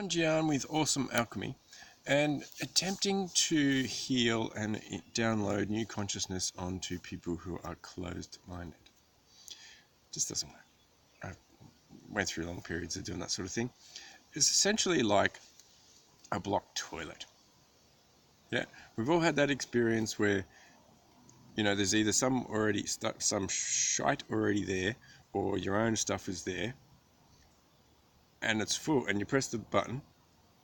Jian with Awesome Alchemy and attempting to heal and download new consciousness onto people who are closed-minded. Just doesn't work. I went through long periods of doing that sort of thing. It's essentially like a blocked toilet. Yeah, we've all had that experience where, you know, there's either some shite already there, or your own stuff is there, and it's full, and you press the button,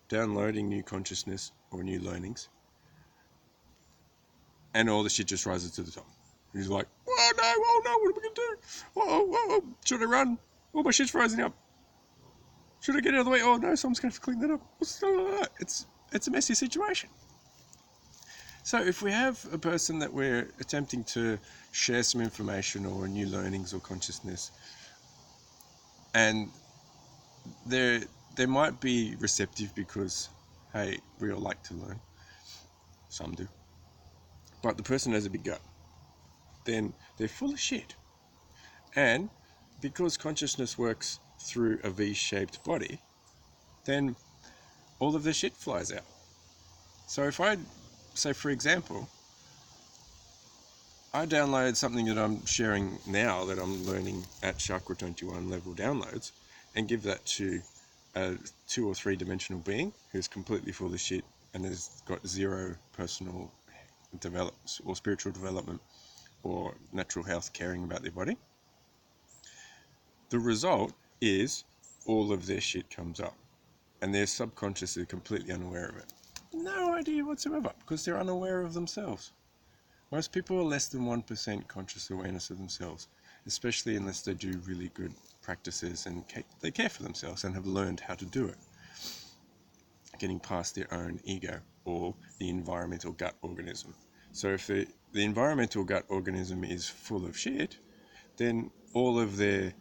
downloading new consciousness or new learnings, and all the shit just rises to the top. And he's like, oh no, what are we gonna do? Oh, should I run? Oh, my shit's rising up. Should I get out of the way? Oh no, someone's gonna have to clean that up. It's a messy situation. So if we have a person that we're attempting to share some information or new learnings or consciousness, and they might be receptive because, hey, we all like to learn. Some do. But the person has a big gut. Then they're full of shit. And because consciousness works through a V-shaped body, then all of the shit flies out. So if I say, for example, I download something that I'm sharing now that I'm learning at Chakra 21 level downloads, and give that to a 2 or 3 dimensional being who's completely full of shit and has got zero personal development or spiritual development or natural health, caring about their body, the result is all of their shit comes up and their subconscious is completely unaware of it. No idea whatsoever, because they're unaware of themselves. Most people are less than 1% conscious awareness of themselves, especially unless they do really good practices and they care for themselves and have learned how to do it, getting past their own ego or the environmental gut organism. So if the environmental gut organism is full of shit, then all of their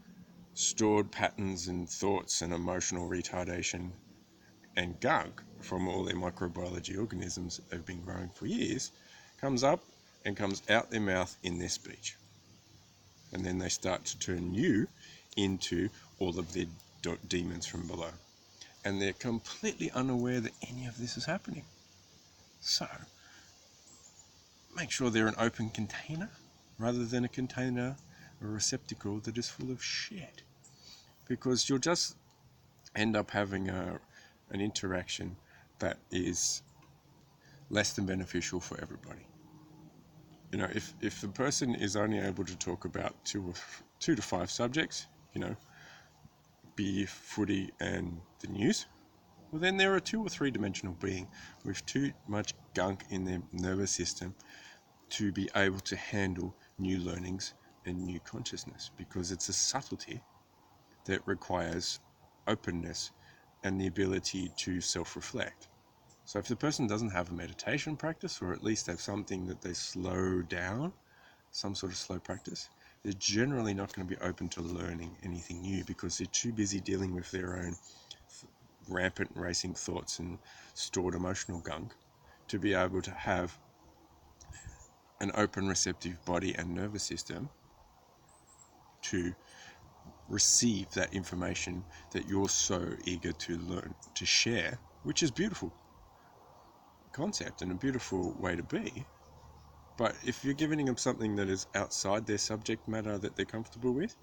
stored patterns and thoughts and emotional retardation and gunk from all their microbiology organisms that have been growing for years comes up and comes out their mouth in their speech. And then they start to turn you into all of their demons from below. And they're completely unaware that any of this is happening. So, make sure they're an open container rather than a container or receptacle that is full of shit. Because you'll just end up having an interaction that is less than beneficial for everybody. You know, if the person is only able to talk about 2 to 5 subjects, you know, beer, footy, and the news, well, then they're a 2 or 3 dimensional being with too much gunk in their nervous system to be able to handle new learnings and new consciousness, because it's a subtlety that requires openness and the ability to self-reflect. So if the person doesn't have a meditation practice, or at least have something that they slow down, some sort of slow practice, they're generally not going to be open to learning anything new, because they're too busy dealing with their own rampant racing thoughts and stored emotional gunk to be able to have an open receptive body and nervous system to receive that information that you're so eager to learn, to share, which is beautiful concept and a beautiful way to be. But if you're giving them something that is outside their subject matter that they're comfortable with,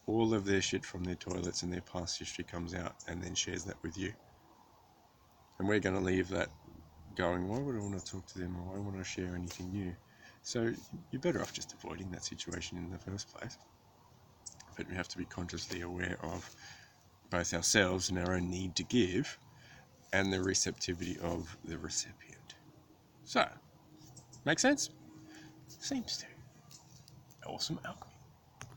all of their shit from their toilets and their past history comes out and then shares that with you. And we're going to leave that going, why would I want to talk to them, or why would I share anything new? So you're better off just avoiding that situation in the first place. But we have to be consciously aware of both ourselves and our own need to give, and the receptivity of the recipient. So, make sense? Seems to. Awesome alchemy.